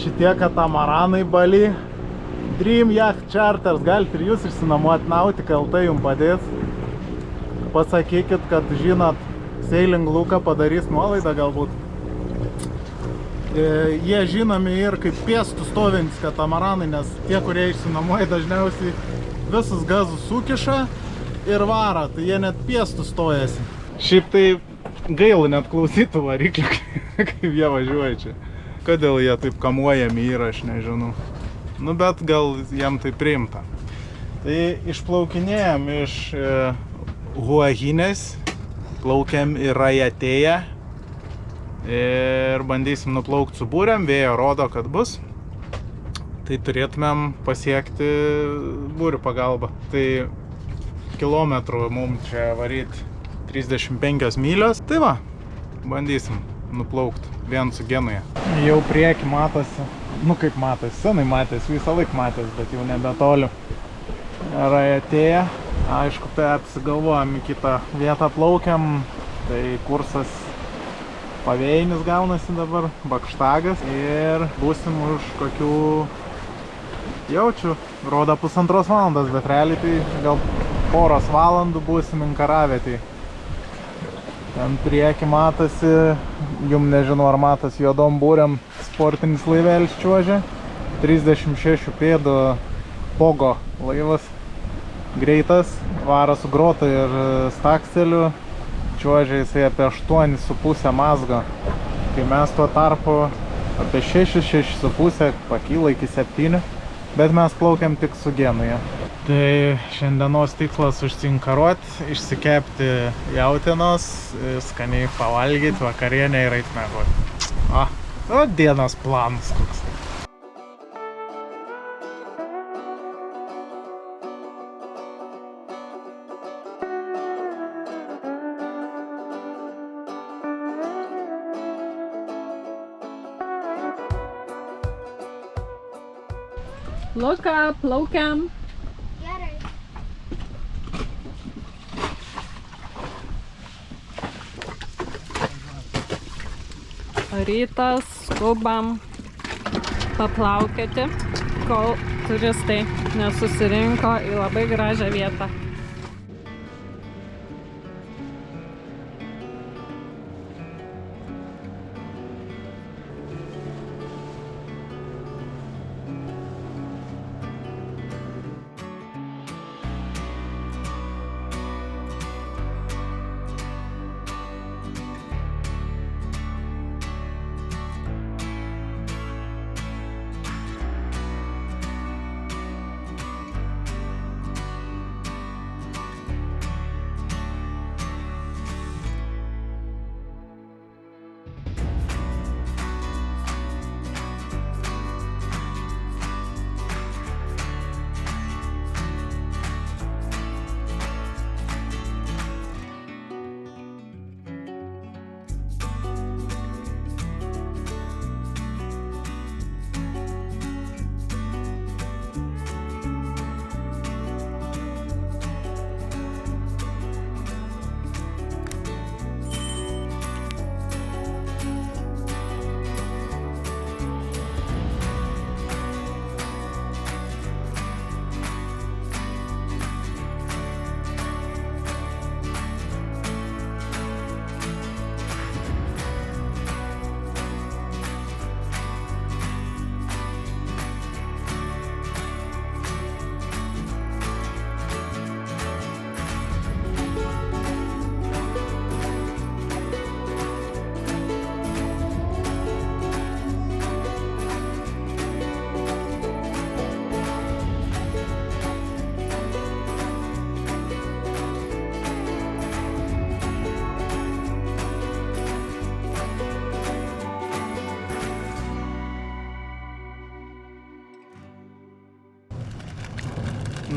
šitie katamaranai Bali. Dream Yacht Charters, galite ir jūs išsinuomoti, Nautica LT jums padės. Pasakykit, kad žinot, Sailing Luką padarys nuolaidą galbūt. Jie žinomi ir kaip pėstų stovintis katamaranai, nes tie, kurie išsinuomoja, dažniausiai visus gazus sukiša ir varo, tai jie net pėstų stojasi. Šiaip tai gaila net klausytų variklį, kaip jie važiuoja čia. Kodėl jie taip kamuojami yra, aš nežinau. Nu, bet gal jam tai priimta. Tai išplaukinėjom iš Huahinės, plaukiam į Rajatėją ir bandysim nuplaukti su būrėm, vėjo rodo, kad bus. Tai turėtumėm pasiekti būrių pagalbą. Tai kilometrų mums čia varyti 35 mylios. Tai va, bandysim nuplaukti vien su Genuja. Jau prieki matosi, nu kaip matosi, senai matėsi, visą laik matėsi, bet jau nebetoliu. Rajatėja, aišku, tai apsigalvojam į kitą vietą plaukiam, tai kursas pavėjinis gaunasi dabar, Bakštagas, ir būsim už kokių, jaučiu, rodo 1,5 valandos, bet realiai tai gal poros valandų būsim Inkaravietėj. Ten prieki matosi, jum nežinau ar matosi, juodom būrėm sportinis laivelis čiuožia, 36 pėdų pogo laivas, greitas, varo su grotu ir stakseliu, čiuožia jisai apie 8,5 mazgo, kai mes tuo tarpu apie 6,5 pakyla iki 7, bet mes plaukiam tik su Genuja. Tai šiandienos tikslas užsiinkaruoti, išsikepti jautienos, skaniai pavalgyti, vakarienę ir eit miegoti. O dienos planas koks. Luka, plaukiam. Gerai. Rytas, skubam paplaukioti, kol turistai nesusirinko į labai gražią vietą.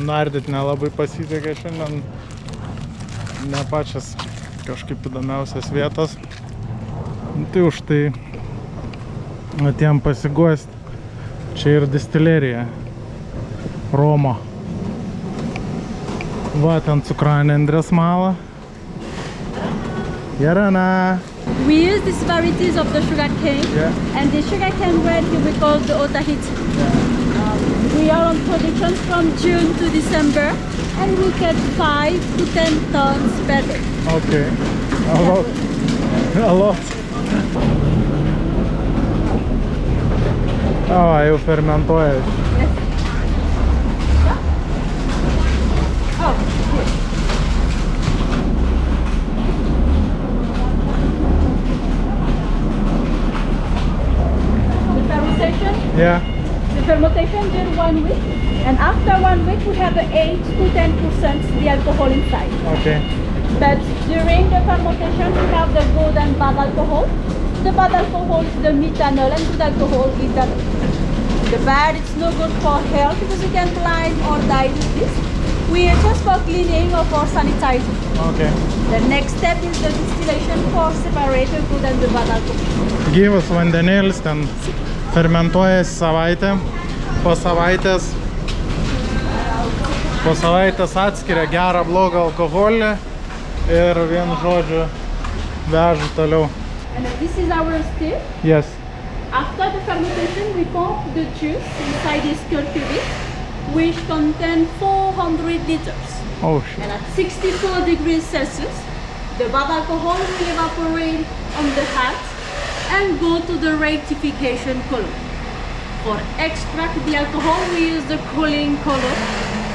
Nardyt nelabai pasisekė šiandien, ne pačias kažkaip įdomiausias vietos. Tai už tai atėjom pasiguosti. Čia ir distilerija Romo. Va, ten cukranė Andrės Mala. Jarana! We use these varieties of the sugar cane, and the sugar cane bread here we call the Otahiti. We are on production from June to December, and we catch 5 to 10 tons per day. Okay. A lot. A lot. O, jau fermentuoja. Oh, good. The fermentation? Yeah. The fermentation during 1 week, and after 1 week we have 8 to 10% the alcohol inside. Okay. But during the fermentation we have the good and bad alcohol. The bad alcohol is the methanol, and good alcohol is ethanol. The bad it's no good for health because you can blind or die with this. We are just for cleaning or for sanitizing. Okay. The next step is the distillation for separate the good and the bad alcohol. Gyvas vandenėlis ten fermentuojasi savaitę. Po savaitės atskiria gerą blogą alkoholį ir vienu žodžiu vežu toliau. And this is our still. Yes. After the fermentation, we pump the juice inside this cubic, which contains 400 liters. Oh shit. And at 64 degrees Celsius, the bad alcohol will evaporate on the hat and go to the rectification column. For extract the alcohol, we use the cooling column,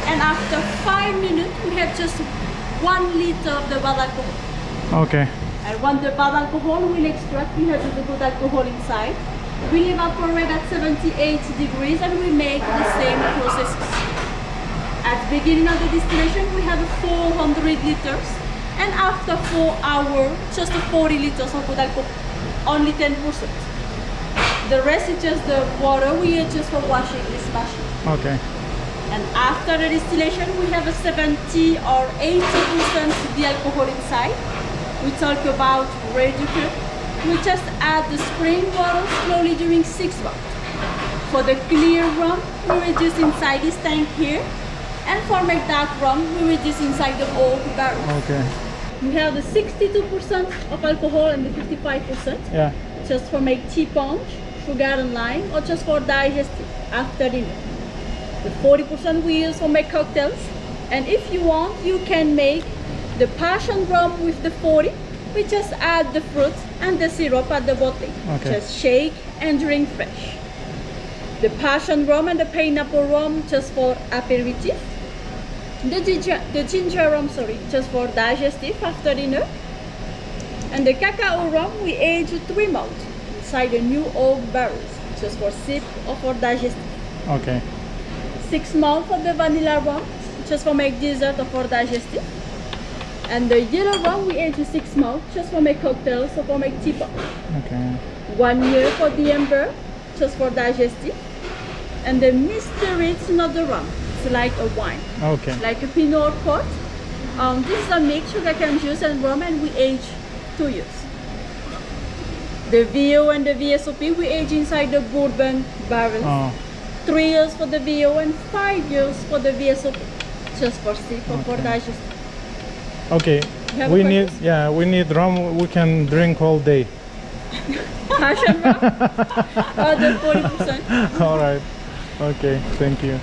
and after 5 minutes, we have just 1 liter of the bad alcohol. Okay. And when the bad alcohol will extract, we have the good alcohol inside. We'll evaporate at 78 degrees, and we make the same processes. At the beginning of the distillation, we have 400 liters, and after 4 hours, just 40 liters of good alcohol, only 10%. The rest is just the water we use just for washing this machine. Okay. And after the distillation, we have a 70 or 80% the alcohol inside. We talk about reducer. We just add the spring water slowly during 6 months. For the clear rum, we reduce inside this tank here. And for make dark rum, we reduce inside the old barrel. Okay. We have the 62% of alcohol and the 55%. Yeah. Just for make tea punch, sugar and lime, or just for digestive after dinner. The 40% we use for make cocktails. And if you want, you can make the passion rum with the 40. We just add the fruit and the syrup at the bottle. Okay. Just shake and drink fresh. The passion rum and the pineapple rum just for aperitif. The ginger rum, just for digestive after dinner. And the cacao rum we age 3 months inside the new oak barrels, just for sip or for digestive. Okay. 6 months for the vanilla rum, just for make dessert or for digestive. And the yellow rum we age 6 months, just for make cocktails or for make tea punch. Okay. 1 year for the amber, just for digestive. And the mystery, it's not the rum, it's like a wine, Okay. like a Pinot or Port. This is a mix sugarcane juice and rum, and we age 2 years. The VO and the VSOP we age inside the bourbon barrels. Oh. 3 years for the VO and 5 years for the VSOP, just for sip or for digestive. Okay. You have We a need, purpose? yeah, we need rum we can drink all day. Passion rum, the 40%. All right. Okay, thank you.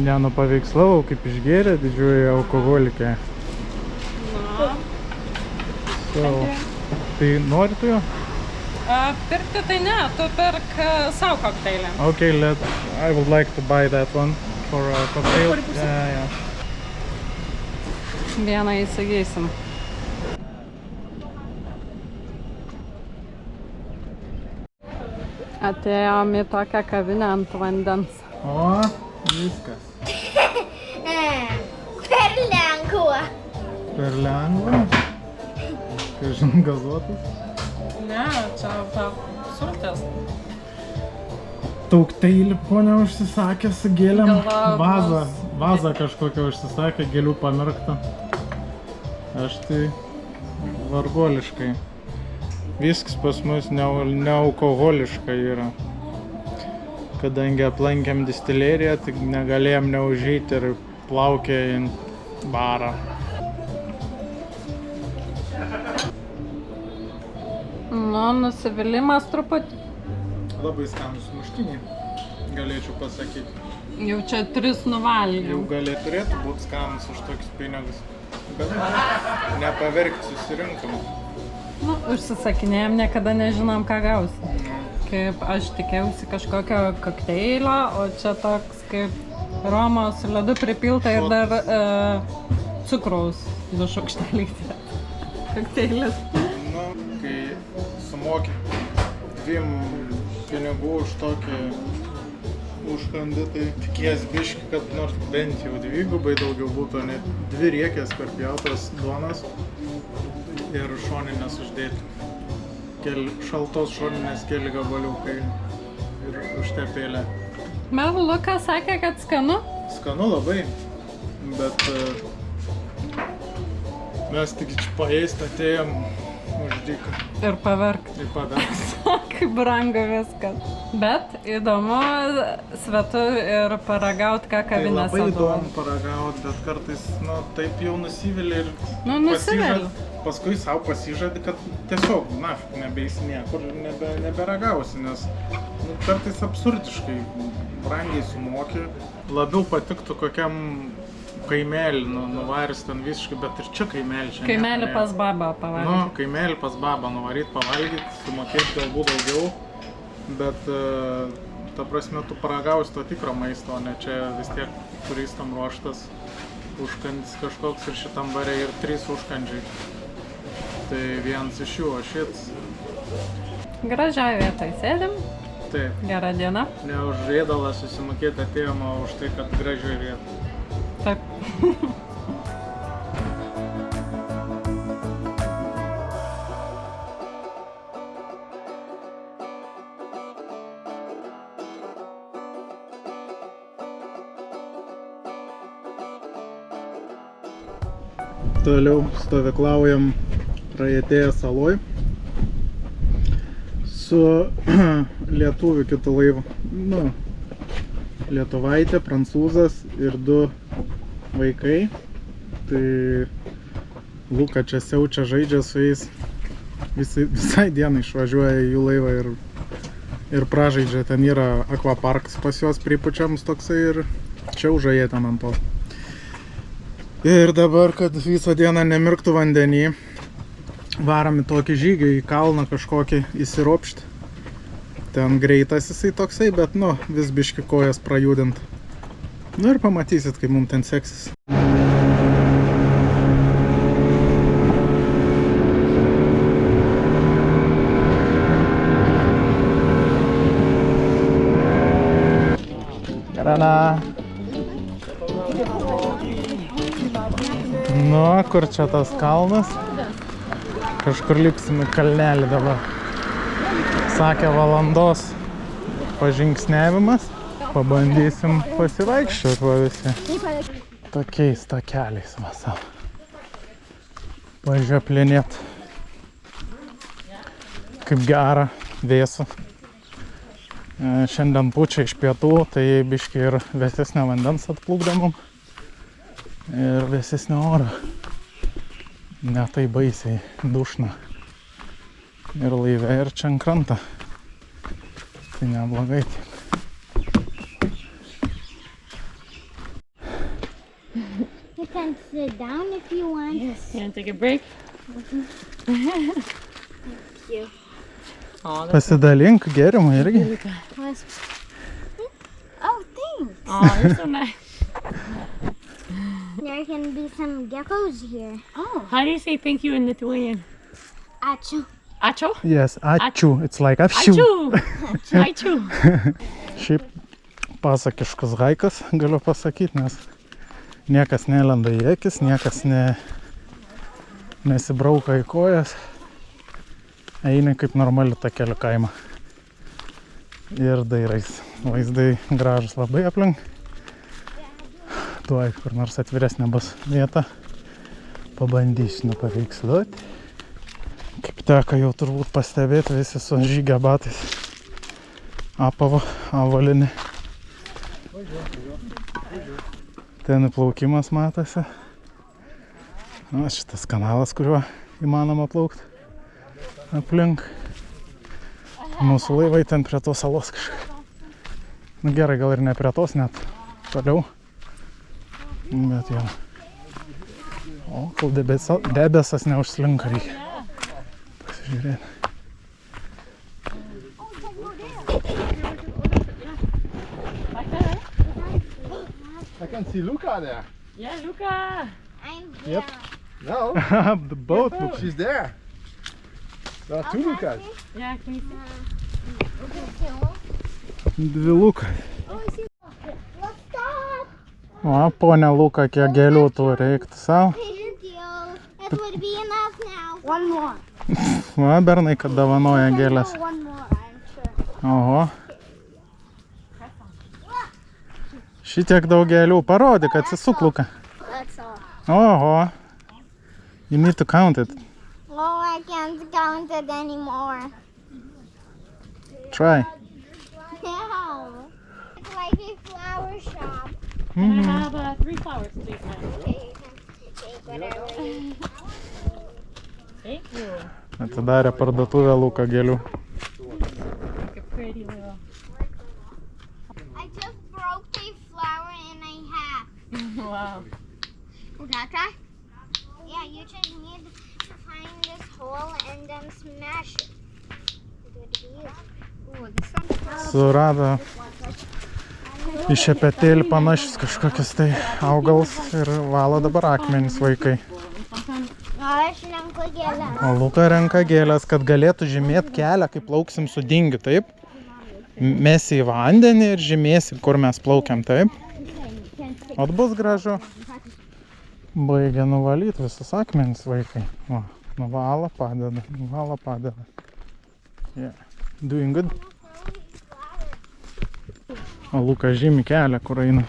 Nenupaveikslavau, kaip išgėrė didžioji alkoholikė. Na, So, tai nori tu jo? pirkti tai ne, tu pirk savo kokteilį. Okay, I would like to buy that one for a cocktail. 40%. Yeah. Vieną įsigysim. Atėjom į tokią kavinę ant vandens. O, viskas. Per lengva. Per lengva. Kažin gazuotas. Ne, čia sultis. Taukteilį ponia užsisakė su gėlėm. Galvoju, Vazą kažkokią užsisakė, gėlių pamirkta. Aš tai vargoliškai. Viskas pas mus nealkoholiška yra. Kadangi aplankėm distileriją, tai negalėjom neužeiti ir plaukė į barą. Nu, nusivylimas truputį. Labai skanus muštiniai, galėčiau pasakyti. Jau čia 3 nuvalgiau. Jau turėtų būti skanus už tokius pinigus. Bet nepaverkti susirinkom. Nu, užsisakinėjom, niekada nežinom, ką gausim. Kaip aš tikėjausi kažkokio kokteilio, o čia toks kaip romo su ledu pripilta ir dar cukraus 2 šaukšteliai. Kokteilis. Nu, kai sumoki 2 pinigų už tokį užkandį, tai tikies biški, kad nors bent jau 2 daugiau būtų, net 2 riekės per pjautas duonas ir šoninės uždėti. Šaltos šoninės keli gabaliukai ir užtepėlė. Bet Lukas sakė, kad skanu? Skanu labai, bet mes tik čia paėst atėjom už dyką. Ir paverkt. Ir paverkt. Kaip brangu viskas. Bet įdomu svetu ir paragaut, ką kavinėse Tai labai įdomu paragaut, bet kartais, nu, taip jau nusivili ir paskui savo pasižadi, kad tiesiog, nebeisi niekur, neberagausi, nes kartais absurdiškai brangiai sumoki. Labiau patiktų kokiam kaimelį nuvaris ten visiškai, bet ir čia kaimelį čia. Kaimelį pas babą pavalgyti. Nu, kaimelį pas babą nuvaryt, pavalgyti, sumokėti galbūt daugiau, bet ta prasme, tu paragausi to tikro maisto, o ne čia vis tiek turistam ruoštas užkandis kažkoks ir šitam bare ir 3 užkandžiai. Tai vienas iš jų, o šits. Gražiai vietoj sėdim. Taip. Gera diena. Ne už ėdalą susimokėti atėjom, o už tai, kad gražiai vietoj. Taip. Toliau stovyklaujam Rajetėje saloj su lietuviu kitu laivu. Nu, lietuvaitė, prancūzas ir 2 vaikai. Tai Luka čia siaučia, žaidžia su jais. Visai dienai išvažiuoja į jų laivą ir pražaidžia. Ten yra akvaparkas pas juos pripučiams toksai ir čiauža jie ten ant to. Ir dabar, kad visą dieną nemirktų vandenį, varom į tokį žygį, į kalną kažkokį įsiropšti. Ten greitas jisai toksai, bet vis biški kojas prajudint. Nu ir pamatysit, kaip mums ten seksis. Gerana. Nu, kur čia tas kalnas? Kažkur lipsim į kalnelį dabar. Sakė valandos pažingsniavimas. Pabandysim pasivaikščioti va visi. Tokiais takeliais vasam. Pažioplinėt. Kaip gera, vėsu. Šiandien pučia iš pietų, tai biški ir vėsesnio vandens atplukdomam. Ir vėsesnio oro. Ne tai baisiai dušna. Ir laive, ir čia ant krantą. Tai neblogai tiek. You can sit down if you want. Yes, you want to take a break? Thank you. Oh, Pasidalink gėrimą irgi. Oh, thanks. oh, you're so nice. There can be some geckos here. Oh, how do you say thank you in Lithuanian? Ačiū. Ačiū? Yes, ačiū. It's like apšiu. Ačiū. Ačiū. Šiaip pasakiškas haikas, galiu pasakyti, nes niekas nelenda į akis, niekas nesibrauka į kojas. Eini kaip normali takelių kaimą. Ir dairais. Vaizdai gražus labai aplink. Tuoj, kur nors atviresnė bus vieta. Pabandysiu nupaveiksluoti. Kaip teka jau turbūt pastebėti visi su žygio batais. Apavo, avalinė. Ten plaukimas matosi. Šitas kanalas, kuriuo įmanoma plaukti aplink. Mūsų laivai ten prie tos salos kažkaip. Nu gerai, gal ir ne prie tos, net toliau. Bet jau. O, kol debesas neužslinka, reikia pasižiūrėti. I can see Luca there. Yeah, Luca! I'm Yep. No, The boat looks. she's there. There are two Lucas. Yeah, can you see? Dvi Luka. Let's stop. O, ponia Luka, kiek gėlių tu reiktų savo. Thank you. It would be enough now. One more. Va, bernai, kad davanoja gėlės. One more, I'm sure. Oho. Šitiek daug gėlių. Parodyk, atsisuk, Luka. That's all. Oho. You need to count it. Oh, I can't count it anymore. Try. No. It's like a flower shop. Can I have 3 flowers, please, ma'am? Okay, you can take whatever. Thank you. Atidarė parduotuvę Luka gėlių. Like a pretty little... I just broke a flower in a half. Wow. Would that try? Yeah, you just need to find this hole and then smash it. Good deal. Ooh, this one's Surado į šepetėlį panašius kažkokius tai augalus ir valo dabar akmenys vaikai. Aš renku gėlę. O Luka renka gėlės, kad galėtų žymėti kelią, kai plauksim su dingiu, taip? Mesi į vandenį ir žymėsi, kur mes plaukiam, taip? O bus gražu. Baigia nuvalyti visus akmenis vaikai. O, nuvala, padeda, nuvala, padeda. Yeah. Doing good. O Luka žymi kelią, kur eina.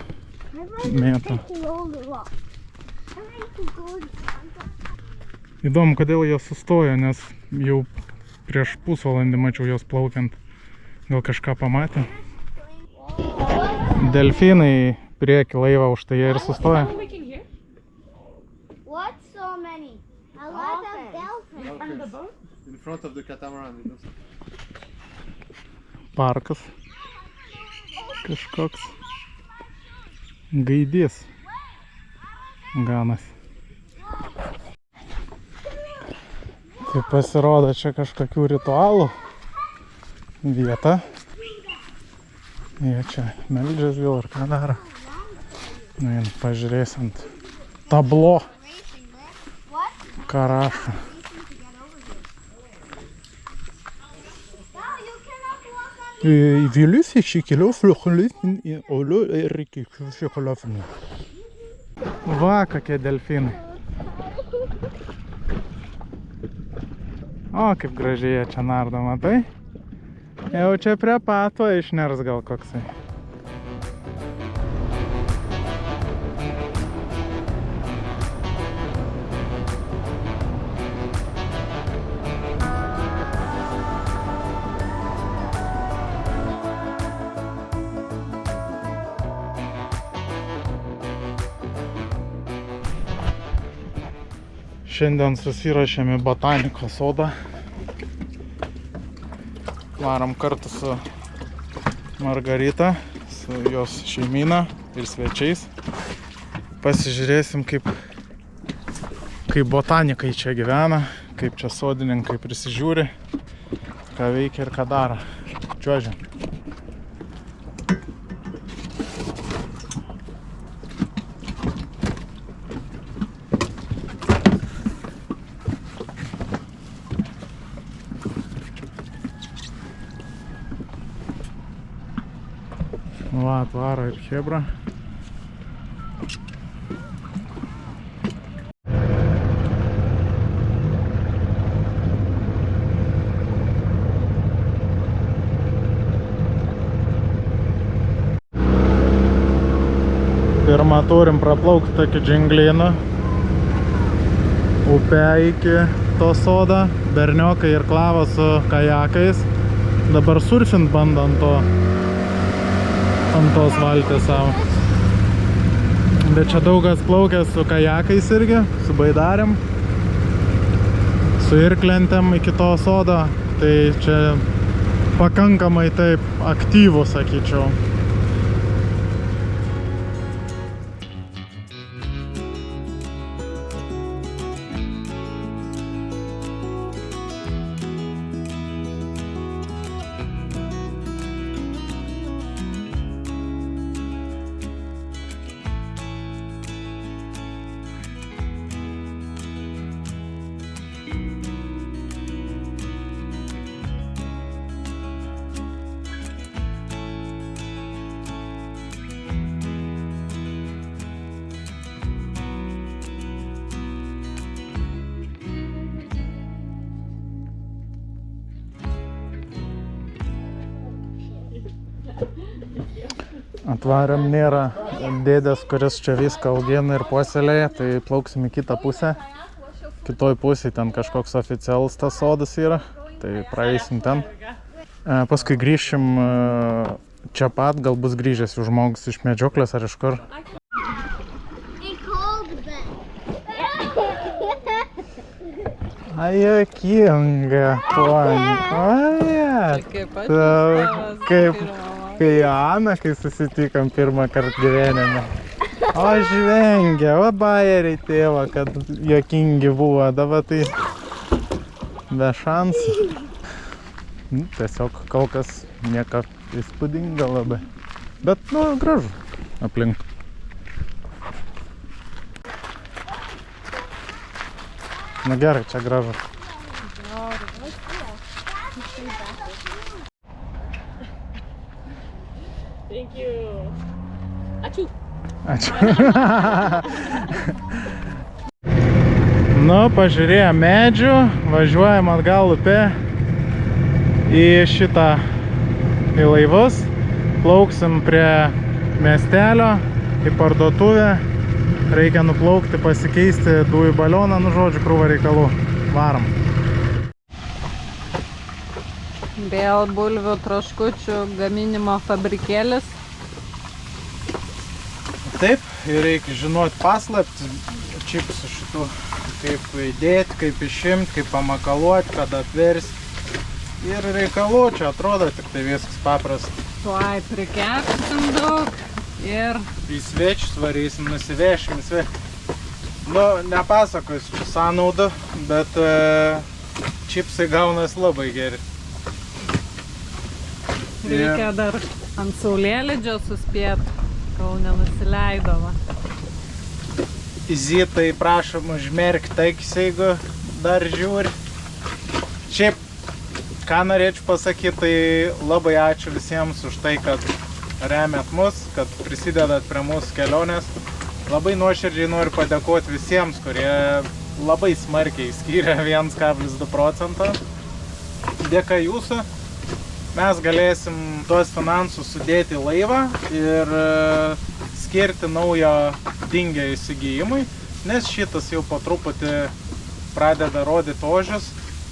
Mėto. Įdomu, kodėl jos sustojo, nes jau prieš pusvalandį mačiau jos plaukiant. Gal kažką pamatė? Delfinai prieki laivą, už tai jie ir sustoja. What? So many? A lot of dolphins. On the boat? In front of the catamaran. It looks Parkas. Kažkoks. Gaidys. Ganas. Tai pasirodo čia kažkokių ritualų vieta. Jie čia meldžias gal ar ką daro. Nu, pažiūrės ant tablo. Ką rašo. Vėlius išikėliau fliuchulitin į oliu ir iki šikolofinių. Va, kokie delfinai. O, kaip gražiai jie čia nardo, matai? Jau čia prie pato išners gal koksai. Šiandien susirašėme į botanikos sodą. Varom kartu su Margarita, su jos šeimyna ir svečiais. Pasižiūrėsim, kaip botanikai čia gyvena, kaip čia sodininkai prisižiūri, ką veikia ir ką daro. Čiuožiam. Va, atvaro ir chebra. Pirmą turim praplaukti tokį džinglyną, upę iki to sodą, berniokai ir klava su kajakais. Dabar surfint bando ant tos valtės savo. Bet čia daugas plaukia su kajakais irgi, su baidarėm, su irklentėm iki to sodo. Tai čia pakankamai taip aktyvų, sakyčiau. Atvarėm, nėra dėdės, kuris čia viską augina ir puoselėja, tai plauksim į kitą pusę. Kitoj pusėje ten kažkoks oficialus tas sodas yra, tai praeisim ten. Paskui grįšim čia pat, gal bus grįžęs jau žmogus iš medžioklės ar iš kur. Ai, juokinga, ponia. Kai Ana, kai susitikom pirmą kartą gyvenime. O žvengia, o bajeriai tėva, kad juokingi buvo, dabar tai be šansų. Tiesiog kol kas nieko įspūdinga labai. Bet, nu, gražu aplink. Na gerai, čia gražu. Thank you. Ačiū. Ačiū. Nu, pažiūrėjom medžių, važiuojam atgal upė į šitą, į laivus. Plauksim prie miestelio, į parduotuvę. Reikia nuplaukti, pasikeisti dujų balioną, nu žodžiu, krūva reikalų. Varom. Vėl bulvių troškučių gaminimo fabrikėlis. Taip, ir reikia žinoti paslaptį čipsų šitų, kaip įdėti, kaip išimti, kaip pamakaluoti, kad apversti. Ir reikalų čia atrodo, tik tai viskas paprasta. Tuoj prikepsim daug ir... Į svečius varysim, nusivešim į svečius. Nu, nepasakosiu čia sąnaudų, bet čipsai gaunas labai geri. Reikia dar ant saulėlydžio suspėti, kol nenusileidoma. Izitai prašom užmerkti akis, jeigu dar žiūri. Šiaip, ką norėčiau pasakyti, tai labai ačiū visiems už tai, kad remiat mus, kad prisidedat prie mūsų kelionės. Labai nuoširdžiai noriu padėkoti visiems, kurie labai smarkiai skyrė 1,2%. Dėka jūsų. Mes galėsim tuos finansus sudėti į laivą ir skirti naujo dingio įsigijimui, nes šitas jau po truputį pradeda rodyti ožius.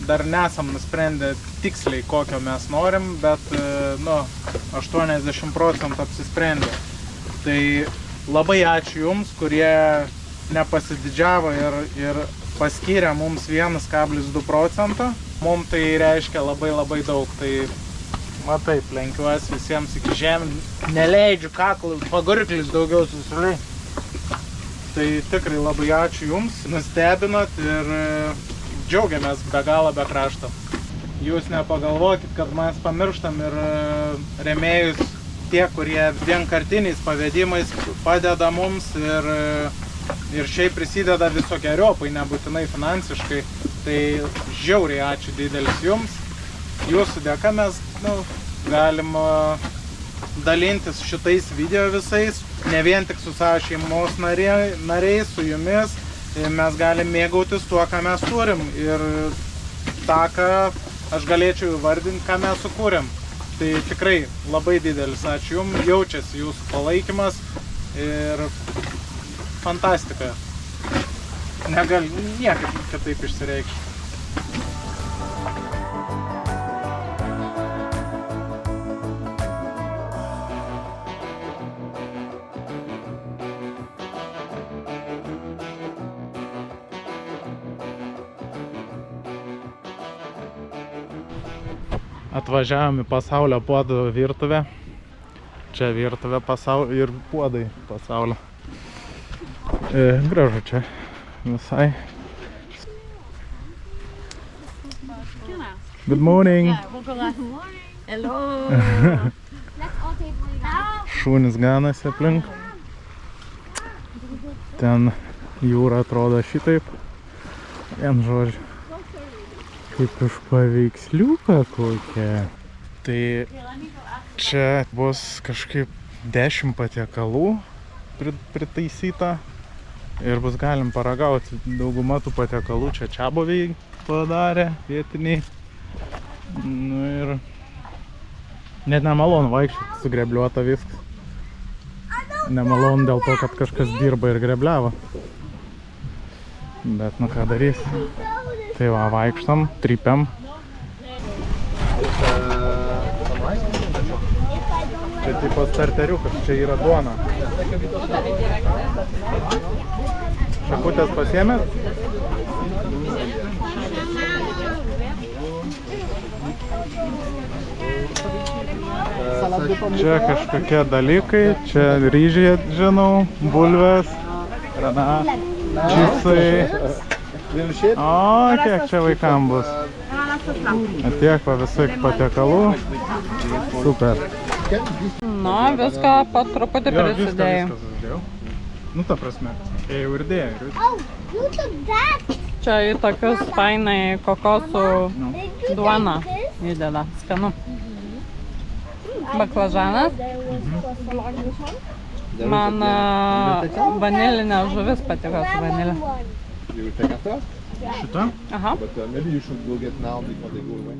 Dar nesam nusprendę tiksliai, kokio mes norim, bet nu, 80% apsisprendė. Tai labai ačiū Jums, kurie nepasididžiavo ir paskyrė mums 1,2%. Mums tai reiškia labai daug. Tai taip, lenkiuosi visiems iki žemės, neleidžiu kaklų, pagurklis daugiau susileid. Tai tikrai labai ačiū Jums, nustebinot ir džiaugiamės be galo, be krašto. Jūs nepagalvokit, kad mes pamirštam ir rėmėjus tie, kurie vienkartiniais pavedimais padeda mums ir šiaip prisideda visokiojopai, nebūtinai finansiškai. Tai žiauriai ačiū didelis Jums. Jūsų dėka mes galim dalintis šitais video visais, ne vien tik su savo šeimos nariais, su Jumis. Mes galim mėgautis tuo, ką mes turim ir tą, ką aš galėčiau įvardinti, ką mes sukūrėm. Tai tikrai labai didelis ačiū Jums, jaučiasi Jūsų palaikymas ir fantastika. Negaliu niekaip kitaip išsireikšti. Atvažiavom į pasaulio puodų virtuvę. Čia virtuvė pasaulio ir puodai pasaulio. Gražu čia visai. Good morning. Hello. Let's all table it out. Šunys ganasi aplink. Ten jūra atrodo šitaip. Vien žodžiu. Kaip iš paveiksliuką kokią. Tai čia bus kažkaip 10 patiekalų pritaisyta. Ir bus galim paragauti. Dauguma tų patiekalų čia čiabuviai padarė, vietiniai. Nu ir net nemalonu vaikščioti, sugrebliuota viskas. Nemalonu dėl to, kad kažkas dirba ir grebliavo. Bet nu ką darys. Tai va, vaikštam, trypiam. Čia tipo starteriukas, čia yra duona. Šakutės pasiėmėt? Čia kažkokie dalykai, čia ryžiai, žinau, bulvės, čipsai. O, kiek čia vaikam bus. Tiek va visai patiekalų. Super. Na, viską po truputį prisidėjau. Nu, ta prasme, ėjau ir dėjau. Oh, you took that. Čia į tokius fainai kokosų duoną įdeda. Skanu. Baklažanas. Man vanilinė žuvis patiko su vanilė. You will take after? Šitą? Aha. But maybe you should go get now before they go away.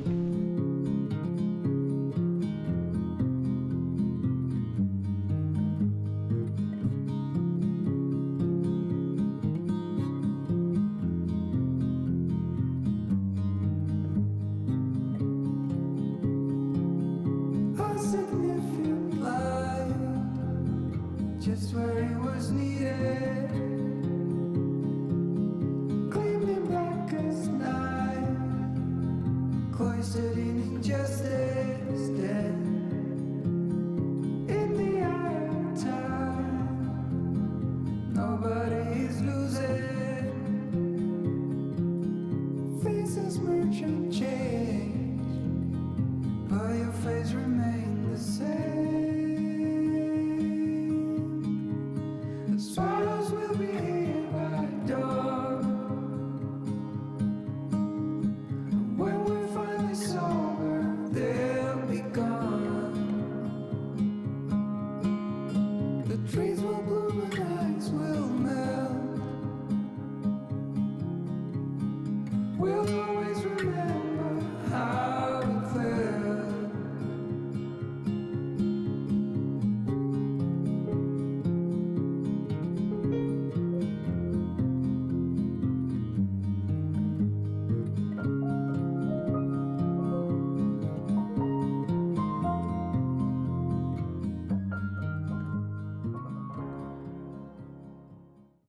Just where he was needed, gleaming black as night, cloistered in injustice, dead.